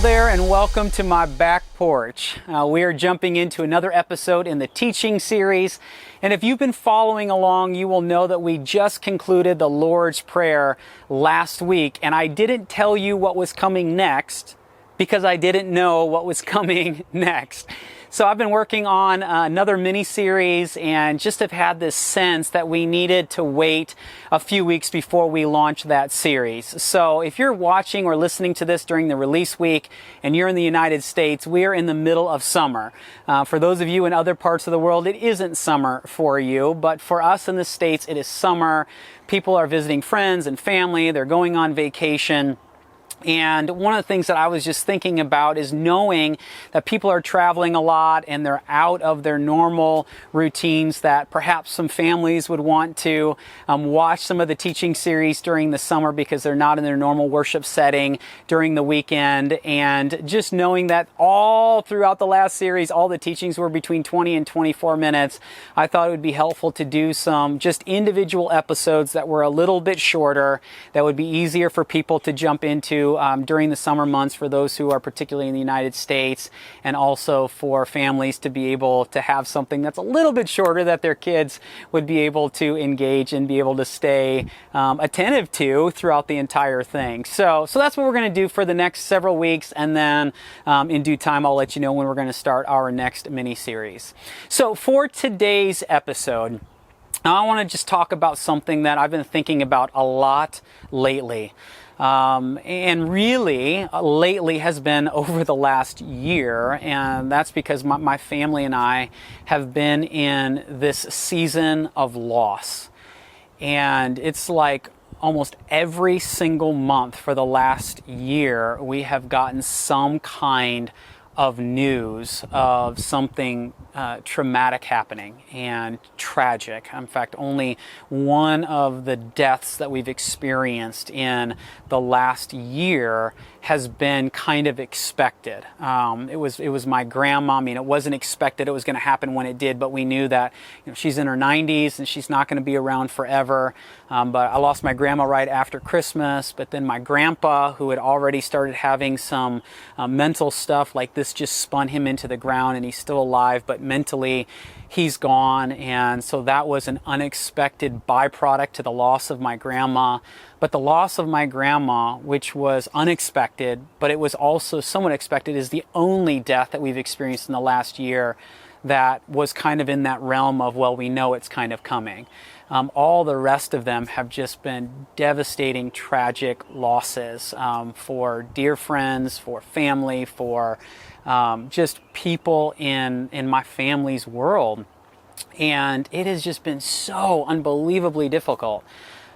there, and welcome to my back porch. We are jumping into another episode in the teaching series, and if you've been following along, you will know that we just concluded the Lord's Prayer last week, and I didn't tell you what was coming next because I didn't know what was coming next. So I've been working on another mini-series and just have had this sense that we needed to wait a few weeks before we launch that series. So if you're watching or listening to this during the release week and you're in the United States, we are in the middle of summer. For those of you in other parts of the world, it isn't summer for you, but for us in the States, it is summer. People are visiting friends and family, they're going on vacation. And one of the things that I was just thinking about is knowing that people are traveling a lot and they're out of their normal routines, that perhaps some families would want to watch some of the teaching series during the summer because they're not in their normal worship setting during the weekend. And just knowing that all throughout the last series, all the teachings were between 20 and 24 minutes, I thought it would be helpful to do some just individual episodes that were a little bit shorter, that would be easier for people to jump into during the summer months for those who are particularly in the United States, and also for families to be able to have something that's a little bit shorter that their kids would be able to engage and be able to stay attentive to throughout the entire thing. So that's what we're going to do for the next several weeks, and then in due time I'll let you know when we're going to start our next mini-series. So for today's episode, I want to just talk about something that I've been thinking about a lot lately. And really, lately has been over the last year, and that's because my family and I have been in this season of loss. And it's like almost every single month for the last year, we have gotten some kind of news of something traumatic happening and tragic. In fact, only one of the deaths that we've experienced in the last year has been kind of expected. It was my grandma. I mean, it wasn't expected it was going to happen when it did, but we knew that she's in her 90s and she's not going to be around forever. But I lost my grandma right after Christmas, but then my grandpa, who had already started having some mental stuff like this, just spun him into the ground, and he's still alive, but mentally he's gone. And so that was an unexpected byproduct to the loss of my grandma. But the loss of my grandma, which was unexpected, but it was also somewhat expected, is the only death that we've experienced in the last year that was kind of in that realm of, well, we know it's kind of coming. All the rest of them have just been devastating, tragic losses for dear friends, for family, for just people in my family's world. And it has just been so unbelievably difficult.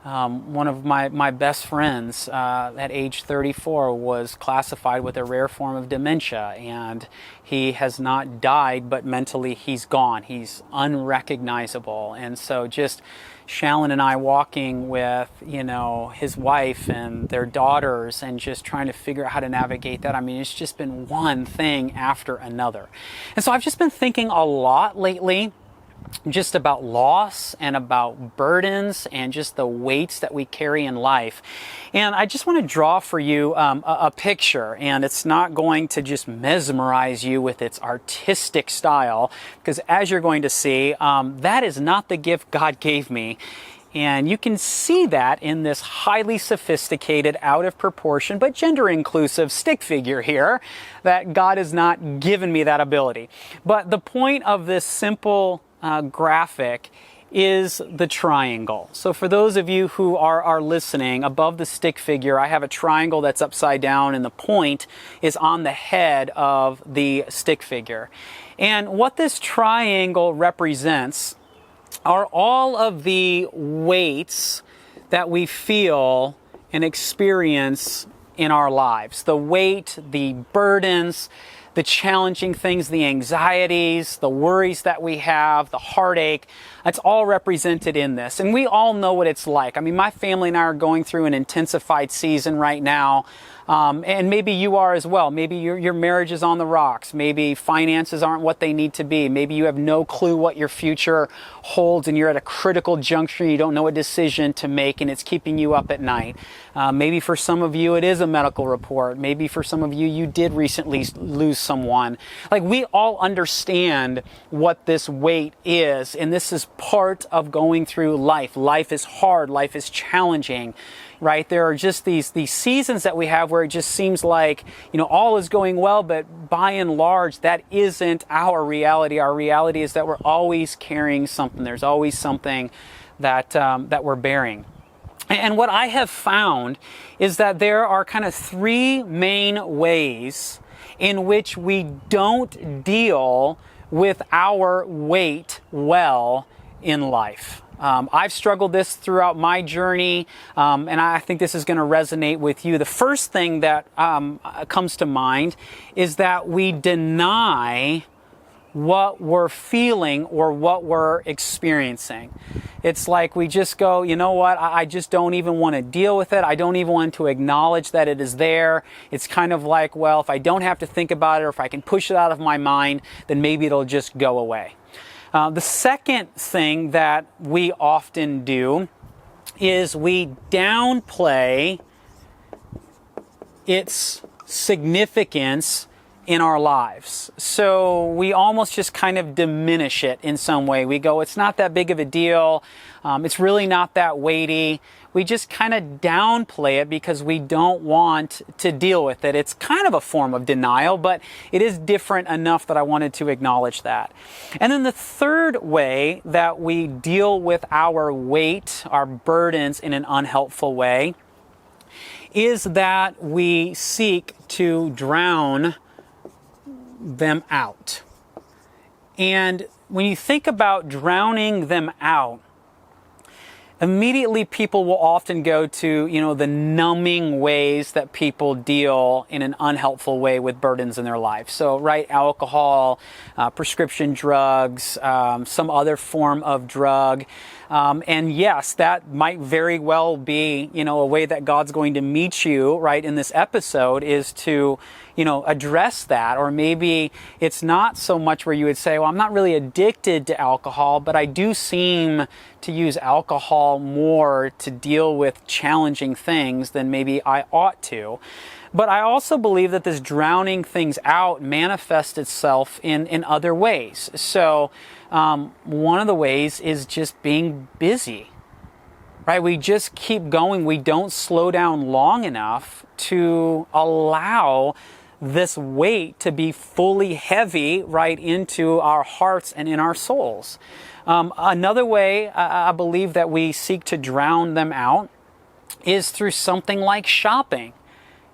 One of my best friends at age 34 was classified with a rare form of dementia, and he has not died, but mentally he's gone. He's unrecognizable. And so just Shallon and I walking with, his wife and their daughters and just trying to figure out how to navigate that. I mean, it's just been one thing after another. And so I've just been thinking a lot lately just about loss and about burdens and just the weights that we carry in life. And I just want to draw for you a picture, and it's not going to just mesmerize you with its artistic style, because as you're going to see, that is not the gift God gave me. And you can see that in this highly sophisticated, out of proportion, but gender inclusive stick figure here, that God has not given me that ability. But the point of this simple graphic is the triangle. So for those of you who are listening, above the stick figure, I have a triangle that's upside down, and the point is on the head of the stick figure. And what this triangle represents are all of the weights that we feel and experience in our lives. The weight, the burdens, the challenging things, the anxieties, the worries that we have, the heartache, that's all represented in this. And we all know what it's like. I mean, my family and I are going through an intensified season right now And maybe you are as well. Maybe your marriage is on the rocks. Maybe finances aren't what they need to be. Maybe you have no clue what your future holds and you're at a critical juncture. You don't know a decision to make and it's keeping you up at night. Maybe for some of you it is a medical report. Maybe for some of you, you did recently lose someone. Like, we all understand what this weight is, and this is part of going through life. Life is hard. Life is challenging. Right? There are just these seasons that we have where it just seems like, all is going well, but by and large, that isn't our reality. Our reality is that we're always carrying something. There's always something that we're bearing. And what I have found is that there are kind of three main ways in which we don't deal with our weight well in life. I've struggled this throughout my journey, and I think this is going to resonate with you. The first thing that comes to mind is that we deny what we're feeling or what we're experiencing. It's like we just go, you know what, I just don't even want to deal with it. I don't even want to acknowledge that it is there. It's kind of like, well, if I don't have to think about it or if I can push it out of my mind, then maybe it'll just go away. The second thing that we often do is we downplay its significance in our lives. So we almost just kind of diminish it in some way. We go, it's not that big of a deal. It's really not that weighty. We just kind of downplay it because we don't want to deal with it. It's kind of a form of denial, but it is different enough that I wanted to acknowledge that. And then the third way that we deal with our weight, our burdens in an unhelpful way, is that we seek to drown them out. And when you think about drowning them out, immediately people will often go to, the numbing ways that people deal in an unhelpful way with burdens in their life. So, right, alcohol, prescription drugs, some other form of drug. And yes, that might very well be, a way that God's going to meet you, right, in this episode is to, address that. Or maybe it's not so much where you would say, well, I'm not really addicted to alcohol, but I do seem to use alcohol more to deal with challenging things than maybe I ought to. But I also believe that this drowning things out manifests itself in other ways. So one of the ways is just being busy, right? We just keep going. We don't slow down long enough to allow this weight to be fully heavy right into our hearts and in our souls. Another way I believe that we seek to drown them out is through something like shopping.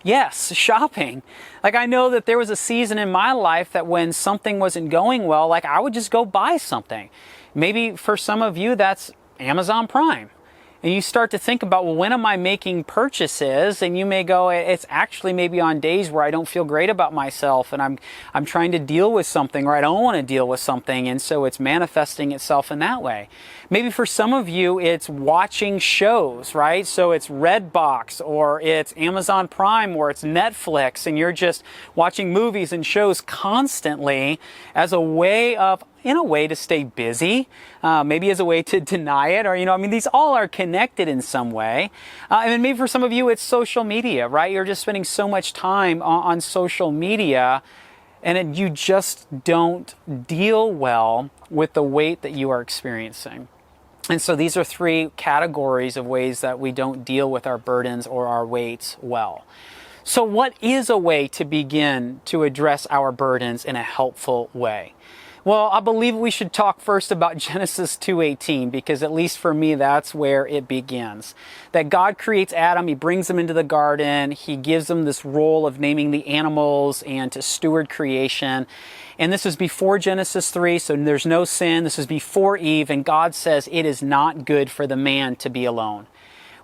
Yes, shopping. Like, I know that there was a season in my life that when something wasn't going well, like, I would just go buy something. Maybe for some of you, that's Amazon Prime. And you start to think about, well, when am I making purchases? And you may go, it's actually maybe on days where I don't feel great about myself and I'm trying to deal with something, or I don't want to deal with something. And so it's manifesting itself in that way. Maybe for some of you, it's watching shows, right? So it's Redbox or it's Amazon Prime or it's Netflix, and you're just watching movies and shows constantly as a way of, in a way, to stay busy, maybe as a way to deny it, or, these all are connected in some way. And then maybe for some of you, it's social media, right? You're just spending so much time on social media, and you just don't deal well with the weight that you are experiencing. And so these are three categories of ways that we don't deal with our burdens or our weights well. So what is a way to begin to address our burdens in a helpful way? Well, I believe we should talk first about Genesis 2:18, because at least for me, that's where it begins. That God creates Adam, He brings him into the garden, He gives him this role of naming the animals and to steward creation. And this is before Genesis 3, so there's no sin. This is before Eve, and God says it is not good for the man to be alone.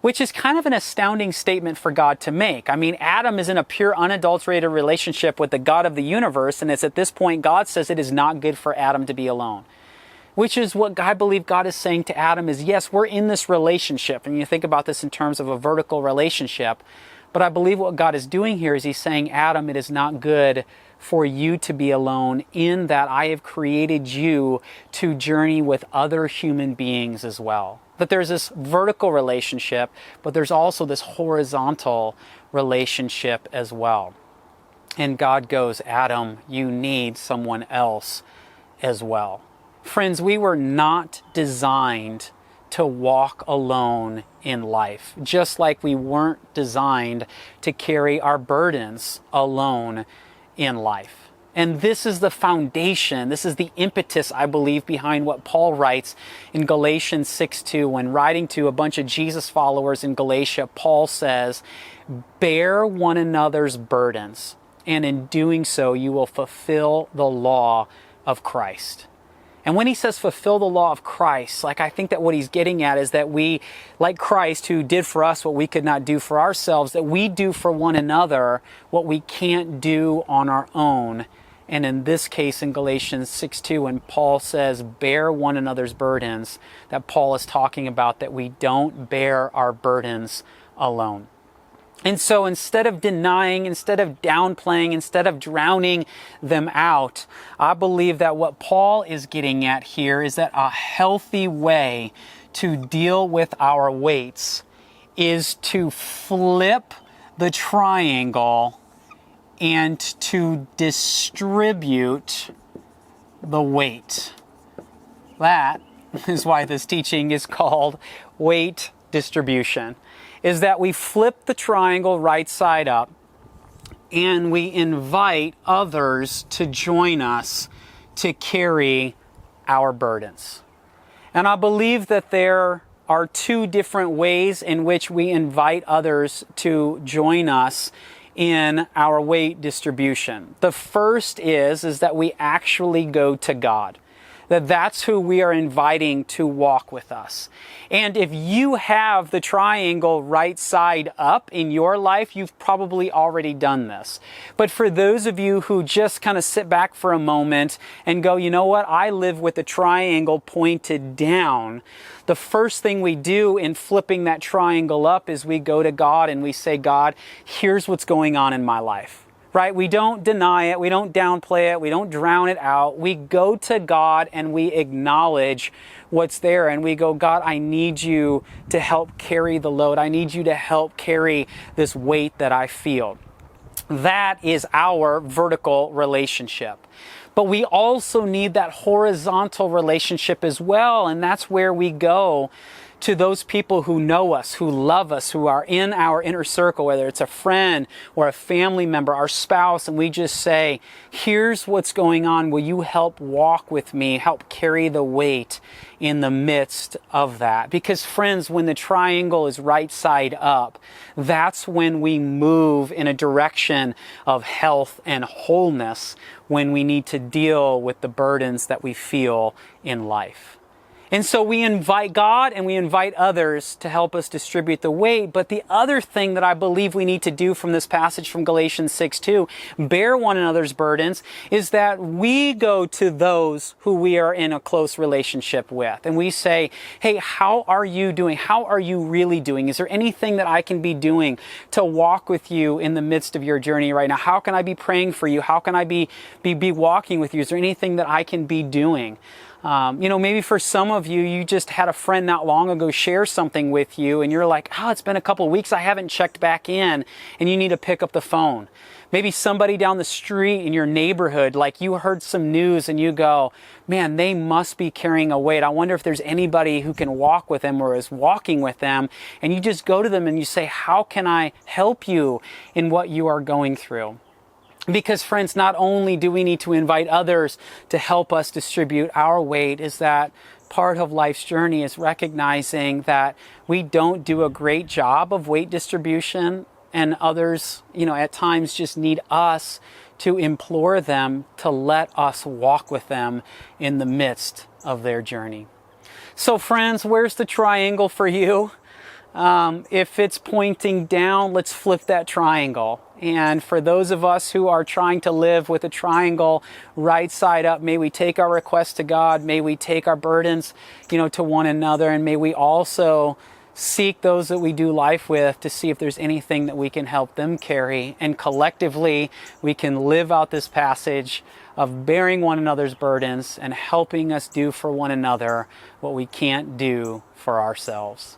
Which is kind of an astounding statement for God to make. I mean, Adam is in a pure, unadulterated relationship with the God of the universe, and it's at this point God says it is not good for Adam to be alone. Which is what I believe God is saying to Adam is, yes, we're in this relationship, and you think about this in terms of a vertical relationship, But I believe what God is doing here is he's saying, Adam, it is not good for you to be alone, in that I have created you to journey with other human beings as well. That there's this vertical relationship, but there's also this horizontal relationship as well. And God goes, Adam, you need someone else as well. Friends, we were not designed to walk alone in life, just like we weren't designed to carry our burdens alone in life. And this is the foundation, this is the impetus, I believe, behind what Paul writes in Galatians 6:2. When writing to a bunch of Jesus followers in Galatia, Paul says, bear one another's burdens, and in doing so, you will fulfill the law of Christ. And when he says fulfill the law of Christ, I think that what he's getting at is that we, like Christ, who did for us what we could not do for ourselves, that we do for one another what we can't do on our own. And in this case, in Galatians 6:2, when Paul says, bear one another's burdens, that Paul is talking about that we don't bear our burdens alone. And so instead of denying, instead of downplaying, instead of drowning them out, I believe that what Paul is getting at here is that a healthy way to deal with our weights is to flip the triangle and to distribute the weight. That is why this teaching is called weight distribution. Is that we flip the triangle right side up and we invite others to join us to carry our burdens. And I believe that there are two different ways in which we invite others to join us in our weight distribution. The first is that we actually go to God. That's who we are inviting to walk with us. And if you have the triangle right side up in your life, you've probably already done this. But for those of you who just kind of sit back for a moment and go, you know what, I live with the triangle pointed down, the first thing we do in flipping that triangle up is we go to God and we say, God, here's what's going on in my life. Right? We don't deny it. We don't downplay it. We don't drown it out. We go to God and we acknowledge what's there. And we go, God, I need you to help carry the load. I need you to help carry this weight that I feel. That is our vertical relationship. But we also need that horizontal relationship as well. And that's where we go to those people who know us, who love us, who are in our inner circle, whether it's a friend or a family member, our spouse, and we just say, here's what's going on. Will you help walk with me, help carry the weight in the midst of that? Because friends, when the triangle is right side up, that's when we move in a direction of health and wholeness, when we need to deal with the burdens that we feel in life. And so we invite God and we invite others to help us distribute the weight. But the other thing that I believe we need to do from this passage from Galatians 6:2, bear one another's burdens, is that we go to those who we are in a close relationship with. And we say, hey, how are you doing? How are you really doing? Is there anything that I can be doing to walk with you in the midst of your journey right now? How can I be praying for you? How can I be walking with you? Is there anything that I can be doing? Maybe for some of you, you just had a friend not long ago share something with you and you're like, it's been a couple of weeks, I haven't checked back in, and you need to pick up the phone. Maybe somebody down the street in your neighborhood, like you heard some news and you go, man, they must be carrying a weight. I wonder if there's anybody who can walk with them or is walking with them. And you just go to them and you say, how can I help you in what you are going through? Because friends, not only do we need to invite others to help us distribute our weight, is that part of life's journey is recognizing that we don't do a great job of weight distribution, and others, at times just need us to implore them to let us walk with them in the midst of their journey. So friends, where's the triangle for you? If it's pointing down, let's flip that triangle. And for those of us who are trying to live with a triangle right side up, may we take our requests to God, may we take our burdens, to one another, and may we also seek those that we do life with to see if there's anything that we can help them carry. And collectively, we can live out this passage of bearing one another's burdens and helping us do for one another what we can't do for ourselves.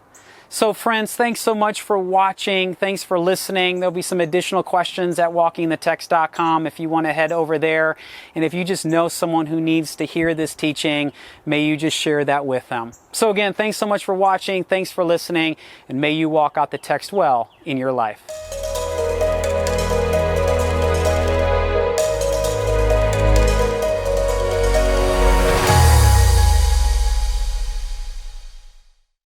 So friends, thanks so much for watching. Thanks for listening. There'll be some additional questions at walkingthetext.com if you want to head over there. And if you just know someone who needs to hear this teaching, may you just share that with them. So again, thanks so much for watching. Thanks for listening. And may you walk out the text well in your life.